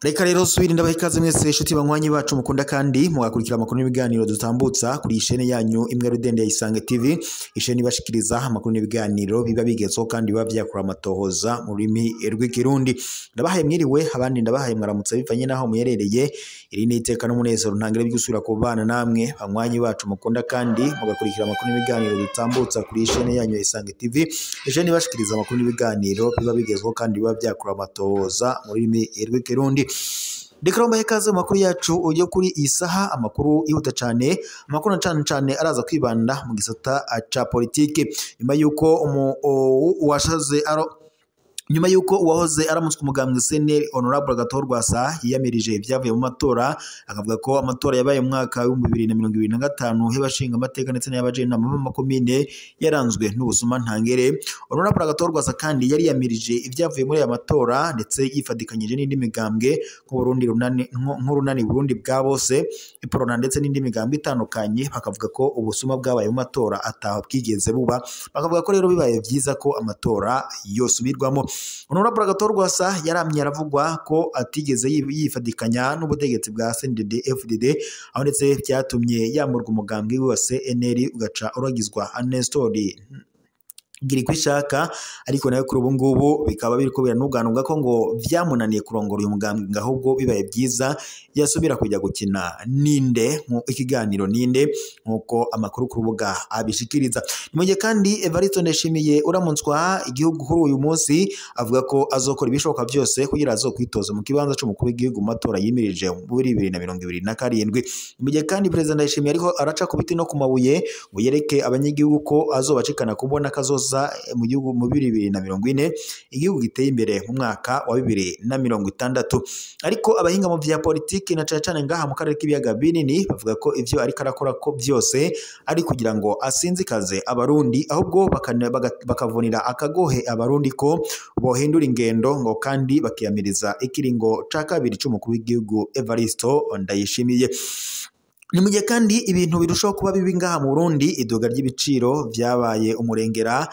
Reka rero subira ndabaha ikaze mwese inshuti banywanyi bacu mukunda kandi mugakurikira amakuru n'ibiganiro dutambutsa kuri ishene yanyu imwe rudende ya Isange TV. Ishene ibashikiriza amakuru n'ibiganiro biba bigezeho kandi biba byakura amatohoza mu rurimi rw'ikirundi. Ndabahaye mwiriwe abandi ndabahaye mwaramutse bivanye naho muyerereye. Iri ni iteka n'umunezero ntangire by'usubira ku bana namwe banywanyi bacu mukunda kandi mugakurikira amakuru n'ibiganiro dutambutsa kuri ishene yanyu ya Isange TV. Ishene ibashikiriza amakuru n'ibiganiro biba bigezeho kandi biba byakura amatohoza mu rurimi rw'ikirundi. Dekaromba hekaze mu makuru yacu ujye kuri isaha amakuru yihuta cyane amakuru cyane araza kwibanda mu gisata ca politike nyuma yuko uwahoze aramutswe umugambwe CNL Honorable Gatorwasa yiyamirije ibyavuye mu matora akavuga ko amatora yabaye mu mwaka wa 2025 hebashinga amateka ndetse n'abajenama mu makomine yaranzwe n'ubusuma ntangere. Honorable Gatorwasa kandi yari yamirije ibyavuye muri aya matora ndetse yifadikanyije n'indi migambwe nk'urunani Burundi bwa bose iporona ndetse n'indi migambwe itandukanye bakavuga ko ubusuma bwabaye mu matora ataho bwigeze buba bakavuga ko rero bibaye byiza ko amatora yosubirwamo. Honorable Gatorwasa yaramye aravugwa ko atigeze yifadikanya n'ubutegetsi bwa CNDD FDD aho ndetse byatumye yamurwa umugambwe wa CNL ugaca uragizwa Nestor Girkwishaka ariko nayo kuri ubu ngubu bikaba biriko biranuganubwa ko ngo vyamunaniye kurongora uyu mugambwe ahubwo bibaye byiza yasubira kujya gukina ninde mu ikiganiro ninde nkuko amakuru ku rubuga abishikiriza. Nimuje kandi Evariste Ndayishimiye uramuntswa igihugu kuri uyu munsi avuga ko azokora ibishoboka byose kugira azokwitoza mu kibanza cy'umukuru w'igihugu mu matora yimirije muri 2027. Nimuje kandi President Ndayishimiye ariko araca ku biti no ku mabuye ngo yereke abanyagihugu ko azobacikana kubona kazoza mu gihugu mu 2040 igihugu giteye imbere mu mwaka wa 2060. Ariko abahinga mu vya politiki na cyane ngaha mu karere k'ibiyaga binini bavuga ko ivyo ari karakora ko byose ari kugira ngo asinzikaze abarundi ahubwo bakavunira akagohe abarundi ko bohindura ingendo ngo kandi bakiyamiriza ikiringo ca kabiri c'umukuru w'igihugu Evariste Ndayishimiye. Nimuje kandi ibintu birushaho kuba bibi ngaha mu Burundi idoga ry'ibiciro byabaye umurengera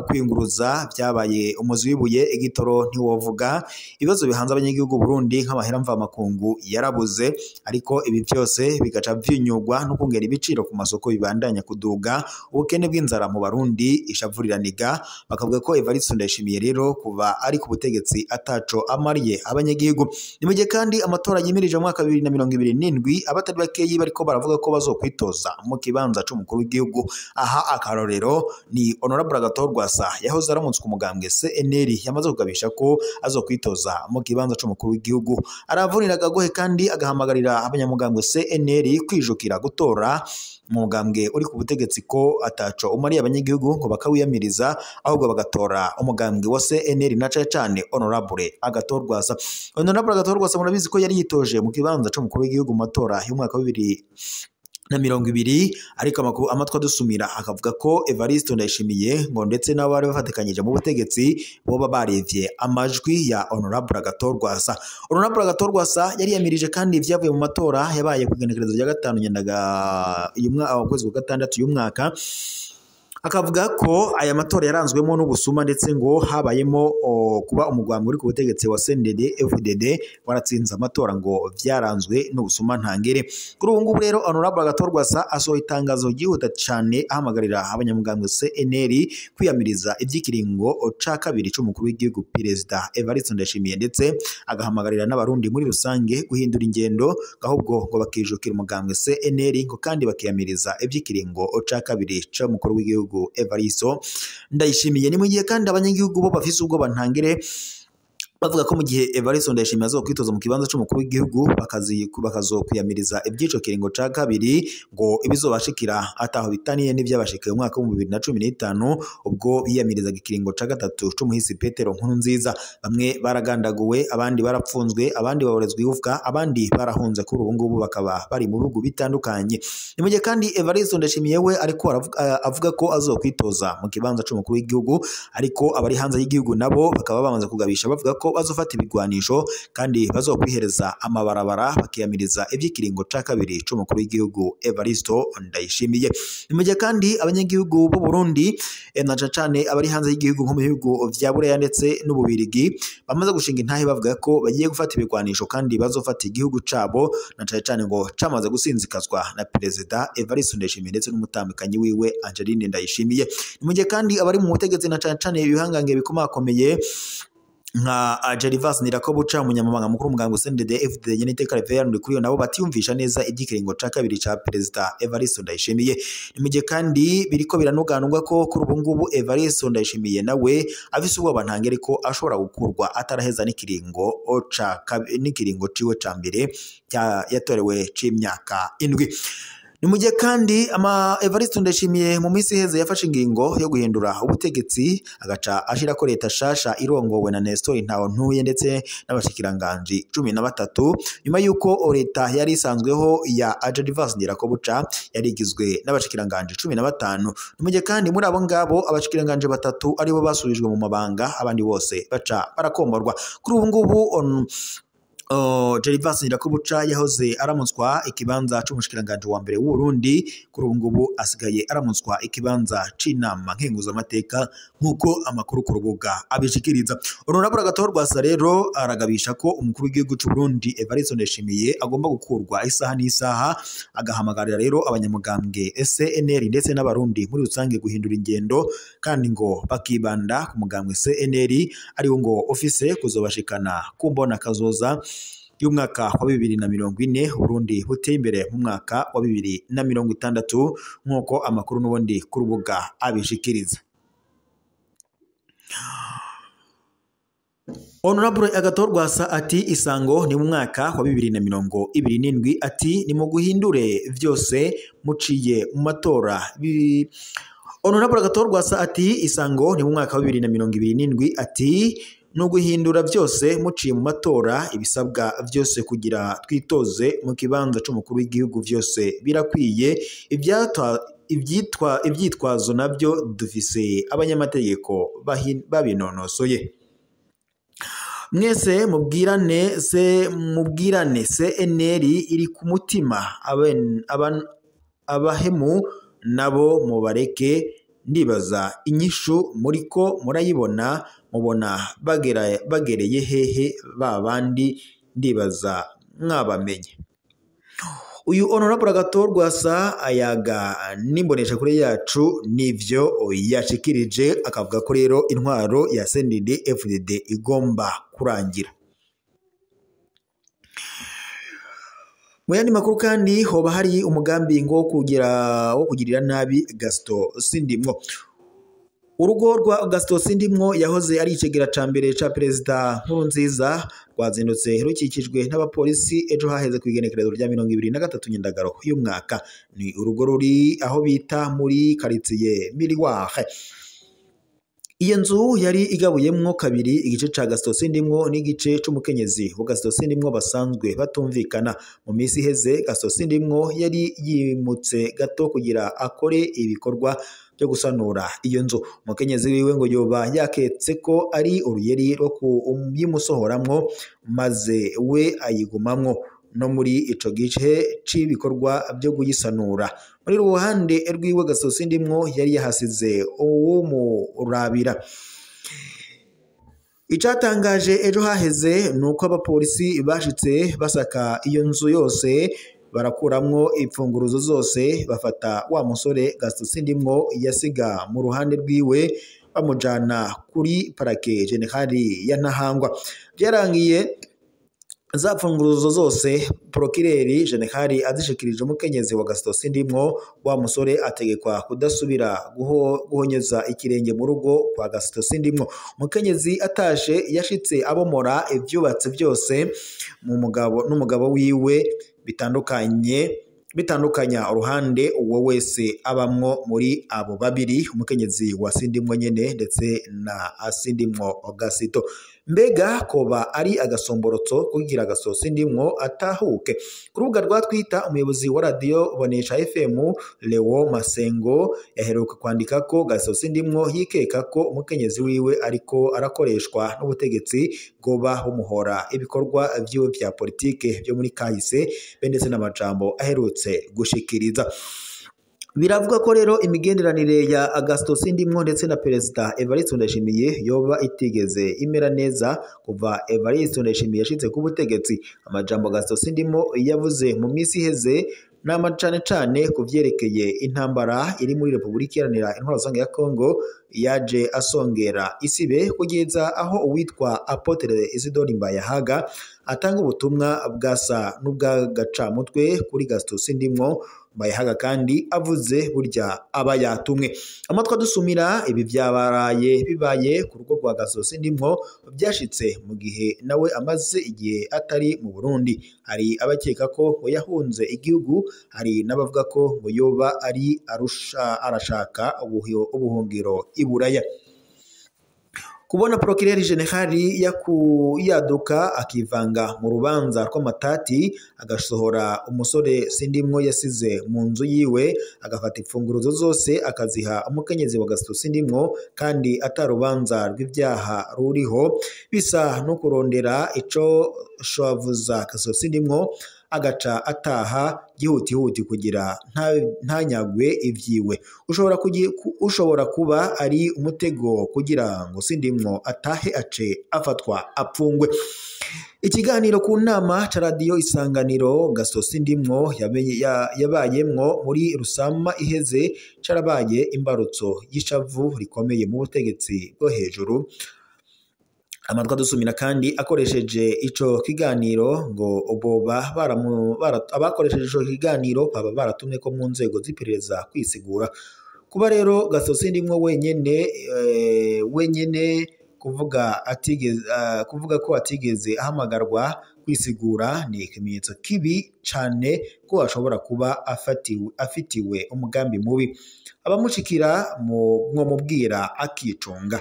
ukwinguruza byabaye umuzwibuye igitoro ntiwovuga ibibazo bihanze abanyagihugu Burundi nk'amahera mva makungu yarabuze ariko ibi byose bigaca by'inyugwa no kongera ibiciro ku masoko bibandanya kuduga ubukene bw'inzara mu Barundi ishavuriraniga bakavuga ko Evariste Ndayishimiye rero kuva ari ku butegetsi ataco amariye abanyagihugu. Nimuje kandi amatora yimirije mu mwaka 2027 abatari bakeyi bariko baravuga ko bazokwitoza mu kibanza c'umukuru w'igihugu. Aha akarorero ni Honorable Gatorwasa yahoze aramutswe umugambwe CNL yamaze kugabisha ko azokwitoza mu kibanza c'umukuru w'igihugu. Aravunira agagohe kandi agahamagarira abanyamugambwe CNL kwijukira gutora mu mugambwe uri ku butegetsi ko ataco umariye abanyagihugu ngo bakawiyamiriza ahubwo bagatora umugambwe wa CNL na cyane Honorable Gatorwasa. Honorable Gatorwasa murabizi ko yari yitoje mu kibanza c'umukuru w'igihugu mu matora y'umwaka wa 2020 ariko amatwa dusumira akavuga ko Evariste Ndayishimiye ngo ndetse n'abari bafatikanyije mu butegetsi boba barevye amajwi ya Honorable Gatorwasa. Honorable Gatorwasa yari yamirije kandi ivyavuye mu matora yabaye ku igenekerezo rya 5 nyendaga ukwezi kwa 6 y'umwaka akavuga ko aya matora yaranzwemo n'ubusuma ndetse ngo habayemo kuba umugwamwe uri ku butegetsi wa CNDD FDD waratsinze amatora ngo vyaranzwe n'ubusuma ntangere. Kuri ubu ngubu rero Honorable Gatorwasa asohoye itangazo ryihuta cyane ahamagarira abanyamugambwe CNL kwiyamiriza ivy'ikiringo ca kabiri c'umukuru w'igihugu Perezida Evariste Ndayishimiye ndetse agahamagarira n'abarundi muri rusange guhindura ingendo ahubwo ngo bakijukira umugambwe CNL ngo kandi bakiyamiriza ivy'ikiringo ca kabiri c'umukuru w'igihugu Evariste Ndayishimiye. Ni mu gihe kandi abanyagihugu bo bafise ubwo bantangire bavuga ko mu gihe Evariste Ndayishimiye azokwitoza mu kibanza c'umukuru w'igihugu bakazokwiyamiriza ibyico kiringo ca kabiri ngo ibizobashikira ataho bitaniye n'ivyabashikiye mu mwaka wa 2015 ubwo biyamiriza ikiringo ca gatatu c'umuhisi Petero Nkurunziza. Bamwe baragandaguwe abandi barapfunzwe abandi baborezwe igufwa abandi barahunze kuri ubu ngubu bakaba bari mu bihugu bitandukanye. Ni mu gihe kandi Evariste Ndayishimiye we ariko avuga ko azokwitoza mu kibanza c'umukuru w'igihugu ariko abari hanze y'igihugu nabo bakaba bamaze kugabisha bavuga ko ko bazofata ibigwanisho kandi bazokwihereza amabarabara bakiyamiriza ivy'ikiringo ca kabiri c'umukuru w'igihugu Evaristo Ndayishimiye. Ni mu gihe kandi abanyagihugu b'u Burundi na cane abari hanze y'igihugu nko mu bihugu vya Buraya ndetse n'Ububirigi bamaze gushinga intahe bavuga ko bagiye gufata ibigwanisho kandi bazofata igihugu cabo na cane ngo camaze gusinzikazwa na Perezida Evaristo Ndayishimiye ndetse n'umutambukanyi wiwe Angeline Ndayishimiye. Ni mu gihe kandi abari mu butegetsi na cane ibihangange bikomakomeye nka Gervas Ndirakobuca umunyamabanga mukuru umuganga CNDD-FDD n'iteka Reverend kuri yo nabo batiyumvisha neza igikiringo ca kabiri ca Perezida Evaristo Ndayishimiye. Ni mu gihe kandi biriko biranoganurwa ko kuri ubu ngubu Evaristo Ndayishimiye nawe afise ubwoba ntangere ko ashobora gukurwa ataraheza n'ikiringo ciwe ca mbere yatorewe c'imyaka 7. Ni mu gihe kandi Evaristo Ndayishimiye mu minsi iheze yafashe ingingo yo guhindura ubutegetsi agaca ashirako leta shasha irongowe na Nestor Ntawontuye ndetse n'abashikiranganji 13 nyuma yuko leta yari isanzweho ya Gervas Ndirakobuca yari igizwe n'abashikiranganji 15. Ni mu gihe kandi muri abo ngabo abashikiranganji 3 aribo basubijwe mu mabanga abandi bose baca barakomborwa. Kuri ubu ngubu Gervas Ndirakobuca yahoze aramutswa ikibanza c'umushikiranganje wa mbere w'u Burundi, kuri ubu ngubu asigaye aramutswa ikibanza c'inama nkenguzamateka nk'uko amakuru ku rubuga abishikiriza. Honorable Agathon Rwasa rero aragabisha ko umukuru w'igihugu c'u Burundi Evaristo Ndayishimiye agomba gukurwa isaha n'isaha, agahamagarira rero abanyamugambwe CNL ndetse n'abarundi muri rusange guhindura ingendo kandi ngo bakibanda ku mugambwe CNL ari wo ngo office kuzobashikana kumbona kazoza y'umwaka wa 2040 Burundi buteye imbere mu mwaka wa 2060 nk'uko amakuru n'ubundi ku rubuga abishikiriza. Honorable Agathon Rwasa ati isango ni mu mwaka wa 2027 ati ni mu guhindure vyose muciye mu matora. Honorable Agathon Rwasa ati isango ni mu mwaka wa 2027 ati no guhindura byose muciye mu matora, ibisabwa byose kugira twitoze mu kibanza c'umukuru w'igihugu byose birakwiye, ivyitwazo nabyo dufise abanyamategeko babinonosoye. Mwese mubwirane CNL iri ku mutima, abahemu nabo mubareke, ndibaza inyishu muriko murayibona, mubona bagereye hehe babandi, ndibaza mwabamenye. Uyu Honorable Agathon Rwasa ayaga nimbonesha kure yacu nivyo yashikirije, akavuga ko rero intwaro ya CNDD-FDD igomba kurangira. Mu yandi makuru kandi hoba hari umugambi ngo kugirira nabi Gaston Sindimwo. Urugo rwa Gaston Sindimwo yahoze ari icegera ca mbere ca Perezida Nkurunziza rwazindutse rukikijwe n'abapolisi ejo haheze kwigenekerezo rya 23 Nyandagaro y'umwaka. Ni urugo ruri aho bita muri quartier Miriware. Iyo nzu yari igabuyemwo kabiri, igice ca Gaston Sindimwo n'igice c'umukenyezi wa Gaston Sindimwo basanzwe batumvikana. Mu minsi iheze Gaston Sindimwo yari yimutse gato kugira akore ibikorwa byo gusanura iyo nzu. Umukenyezi wiwe ngo yoba yaketse ko ari uruyeri rwo kuyimusohoramwo maze we ayigumamwo no muri ico gice c'ibikorwa byo kuyisanura. Muri ruhande rwiwe Gaston Sindimwo yari yahasize uwo murabira. Icatangaje ejo haheze nuko abapolisi bashitse basaka iyo nzu yose, barakuramwo imfunguruzo zose, bafata wa musore Gaston Sindimwo yasiga mu ruhande rwiwe bamujana kuri parake generali ya Ntahangwa. Byarangiye za mfunguruzo zose Procureur General azishikirije umukenyezi wa Gaston Sindimwo, wa musore ategekwa kudasubira guhonyeza ikirenge mu rugo kwa Gaston Sindimwo. Umukenyezi atashe yashitse abomora ivyubatse byose n'umugabo wiwe bitandukanya uruhande uwo wese abamwo muri abo babiri, umukenyezi wa Sindimwo nyene ndetse na Sindimwo Gasito. mbega koba ari agasomborotso kugira agasosi ndimwo atahuke. Ku rubuga rwa Twitter umuyobozi wa radio Bonesha FM Leo Masengo yaheruka kwandika ko gasosi ndimwo yikeka ko umukenyezi wiwe ariko arakoreshwa n'ubutegetsi bwoba bumuhora ibikorwa vyiwe vya politike byo muri kahise bendetse n'amajambo aherutse gushikiriza. Biravuga ko rero imigenderanire ya Augustus Sindimwo ndetse na Perezida Evariste Ndayishimiye yoba itigeze imera neza kuva Evariste Ndayishimiye yashitse ku butegetsi. Amajambo Augustus Sindimwo yavuze mu misi iheze nama cane kuvyerekeye intambara iri muri Republika Iharanira Intwaro Rusange ya Kongo yaje asongera isibe kugeza aho uwitwa Apotre Isidore Mbayahaga atanga ubutumwa bwasa n'ubw'agacamutwe kuri Augustus Sindimwo. Mbayahaga kandi avuze burya aba yatumwe. Amatwa dusumira ibi bibaye ku rugo rwa Augustus Sindimwo byashitse mu gihe nawe amaze igihe atari mu Burundi. Hari abakeka ko yahunze igihugu, hari n'abavuga ko ngo yoba ari arashaka ubuhungiro i Buraya. Kubona Procureur General yaduka akivanga mu rubanza rw'amatati agasohora umusore Sindimwo yasize mu nzu yiwe agafata ifunguro zose akaziha umukenyezi wa Augustus Sindimwo kandi atarubanza rw'ivyaha ruriho, bisa no kurondera ico shwavuza Augustus Sindimwo agaca ataha gihutihuti kugira ntanyagwe ivyiwe. Ushobora kuba ari umutego kugira ngo Sindimwo atahe ace afatwa apfungwe. Ikiganiro ku nama ca radio Isanganiro Augustus Sindimwo yabayemwo muri Rusama iheze carabaye imbarutso y'ishavu rikomeye mu butegetsi bwo hejuru. Amatwa dusumira kandi akoresheje ico kiganiro ngo oboba abakoresheje ico kiganiro baba baratumwe ko mu nzego z'iperereza kwisigura. Kuba rero Augustus Sindimwo wenyene kuvuga ko atigeze ahamagarwa kwisigura ni ikimenyetso kibi cane ko ashobora kuba afitiwe umugambi mubi. Abamushikira mwo mubwira akicunga.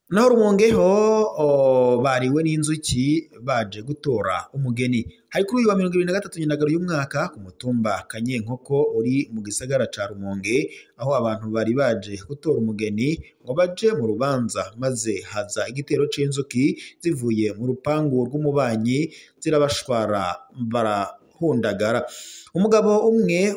Naho Rumongeho bariwe n'inzuki baje gutora umugeni. Hari kuri uyu wa 2023 nyandagaro y'umwaka ku mutumba Kanyenkoko uri mu gisagara ca Rumonge, aho abantu bari baje gutora umugeni ngo baje mu rubanza, maze haza igitero c'inzuki zivuye mu rupangu rw'umubanyi zirabashwara barahundagara. Umugabo umwe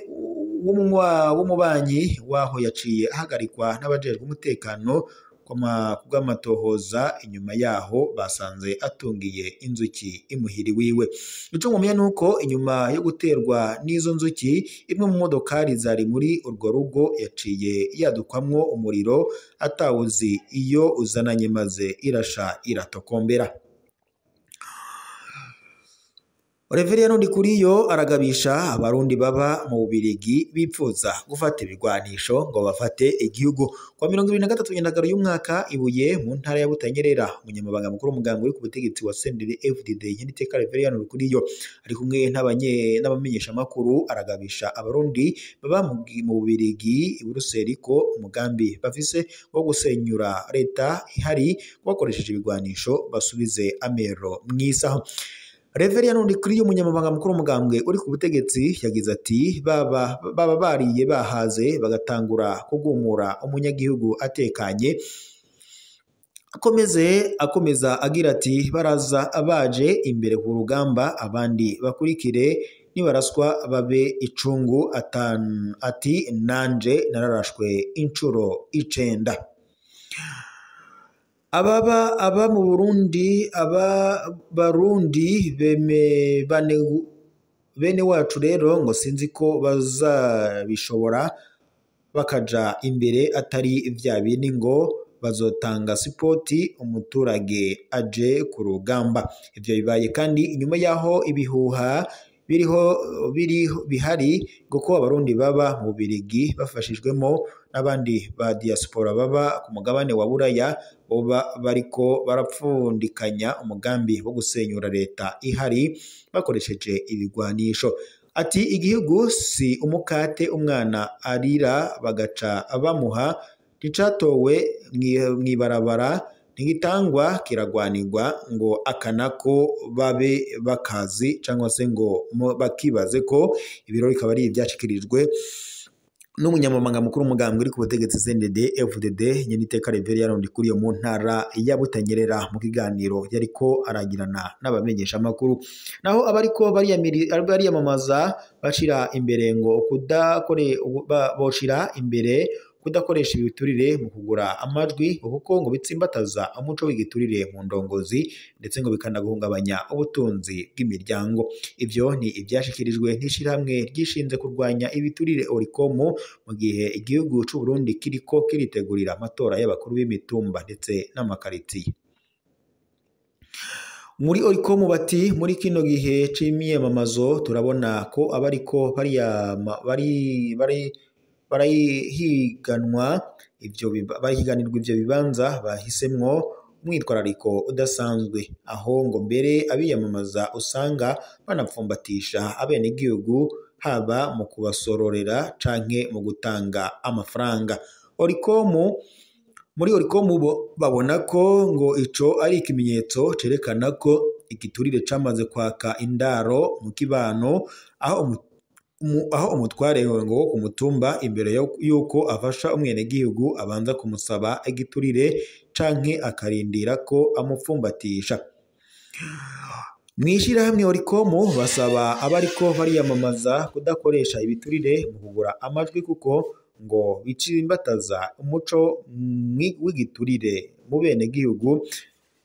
w'umubanyi waho yaciye ahagarikwa n'abajejwe umutekano kubw'amatohoza. Inyuma yaho basanze atungiye inzuki imuhiri wiwe. Ico mumenya nuko inyuma yo guterwa n'izo nzuki imwe mu modokari zari muri urwo rugo yaciye yadukwamwo umuriro atawuzi iyo uzananye, maze irasha iratokombera. Reverien Ndikuriyo aragabisha abarundi baba mu Bubirigi bipfuza gufata ibigwanisho ngo bafate igihugu. Kwa 2023 nyandagaro y'umwaka Ibuye mu ntara ya Butanyerera, umunyamabanga mukuru w'umugambwe uri ku butegetsi wa CNDD-FDD Nyeniteka Reverien Ndikuriyo ari kumwe n'abamenyesha makuru aragabisha abarundi baba mu Bubirigi i Buruseli ko umugambi bafise wo gusenyura leta ihari bakoresheje ibigwanisho basubize amero mwisaho. Reverien Ndikuriyo umunyamabanga mukuru w'umugambwe uri ku butegetsi yagize ati baba bariye bahaze bagatangura kugumura umunyagihugu atekanye. Akomeza agira ati baraza abaje imbere ku rugamba abandi bakurikire, nibaraswa babe icungu. Ati nanje nararashwe incuro 9. Aba mu Burundi barundi bene wacu rero ngo sinzi ko bazabishobora bakaja imbere atari vya bindi ngo bazotanga sipoti umuturage aje ku rugamba. Ivyo bibaye kandi inyuma yaho ibihuha bihari ko abarundi baba mu Bubiligi bafashijwemo n'abandi ba diaspora baba ku mugabane wa Buraya boba bariko barapfundikanya umugambi wo gusenyura leta ihari bakoresheje ibigwanisho. Ati igihugu si umukate umwana arira bagaca bamuha, nticatowe mwibarabara ntigitangwa kiragwanirwa ngo akanako babe bakazi cyangwa se ngo bakibaze ko ibirori bikaba ari ibyashikirijwe n'umunyamabanga mukuru w'umugambwe uri ku butegetsi CNDD FDD Nyeniteka Reverien yarundi kuriyo mu ntara ya Butanyerera mu kiganiro yariko aragirana n'abamenyesha makuru naho abariko bariyamamaza bashira imbere ngo boshira imbere kudakoresha ibiturire mu kugura amajwi kuko ngo bitsimbataza umuco w'igiturire mu ndongozi ndetse ngo bikanaguhungabanya ubutunzi bw'imiryango. Ivyo ni ibyashikirijwe n'ishirahamwe ryishinze kurwanya ibiturire Oricom mu gihe igihugu c'u Burundi kiriko kiritegurira amatora y'abakuru b'imitumba ndetse n'amakaritiye. Muri Oricom bati muri kino gihe c'imyamamazo turabona ko abariko barahiganirwa ivyo bibanza bahisemwo umwitwarariko udasanzwe aho ngo mbere abiyamamaza usanga banapfumbatisha abenegihugu haba mu kubasororera canke mu gutanga amafaranga. Muri Oricom babona ko ngo ico ari ikimenyetso cerekana ko igiturire camaze kwaka indaro mu kibano aho umutware ngo ku mutumba imbere yuko afasha umwenegihugu abanza kumusaba igiturire canke akarindira ko amupfumbatisha. Mwishirahamwe Oricom basaba abariko bariyamamaza kudakoresha ibiturire mu kugura amajwi kuko ngo bicimbataza umuco w'igiturire mu benegihugu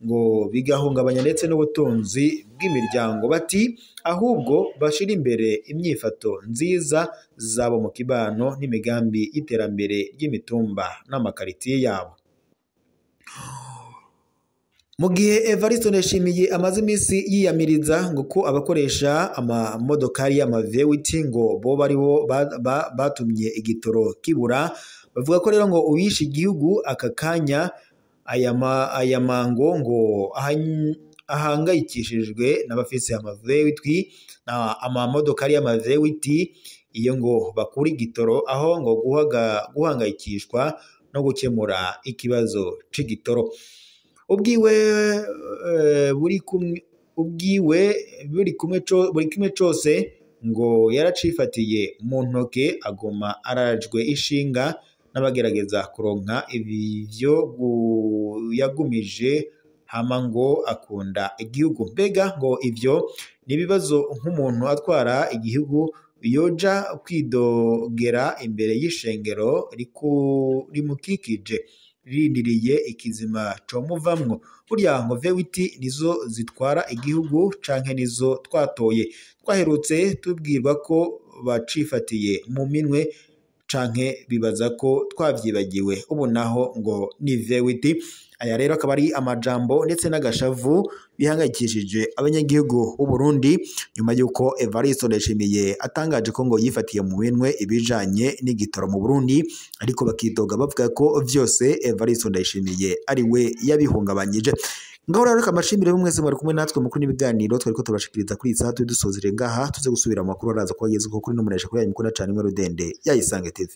ngo bigahungabanya ndetse n'ubutunzi bw'imiryango. Bati ahubwo bashira imbere imyifato nziza zabo mu kibano n'imigambi y'iterambere ry'imitumba n'amakaritiye yabo. Mu gihe Evariste Ndayishimiye amaze iminsi yiyamiriza ngo ko abakoresha amamodokari y'amavewiti ngo bo baribo batumye igitoro kibura, bavuga ko rero ngo uwishe igihugu aka kanya aya mango ngo ahangayikishijwe n'abafise amavewiti amamodokari y'amavewiti iyo ngo bakura igitoro aho ngo guhangayikishwa no gukemura ikibazo c'igitoro. Buri kimwe cose ngo yaracifatiye mu ntoke agoma arajwe ishinga n'abagerageza kuronka ibyo yagumije hama ngo akunda igihugu. Mbega ngo ivyo ni ibibazo nk'umuntu atwara igihugu yoja kwidogera imbere y'ishengero rimukikije rindiriye ikizima co muvamwo. Burya ngo vewiti nizo zitwara igihugu canke nizo twatoye. Twaherutse tubwirwa ko bacifatiye mu minwe canke bibaza ko twavyibagiwe, ubu naho ngo ni vewiti. Aya rero akaba ari amajambo ndetse n'agashavu bihangayikishije abanyagihugu b'u Burundi nyuma yuko Evariste Ndayishimiye atangaje ko ngo yifatiye mu minwe ibijanye n'igitoro mu Burundi, ariko bakidoga bavuga ko vyose Evariste Ndayishimiye ari we yabihungabanyije. Ngaho rero kamashimire mwese mwari kumwe natwe mukuru n'ibiganiro twariko turashikiriza kuri isaha tudusozere ngaha tuze gusubira mu makuru araza kwageza ko kuri no muresha kuri ya mikuru cyane imwe Rudende ya Isange TV.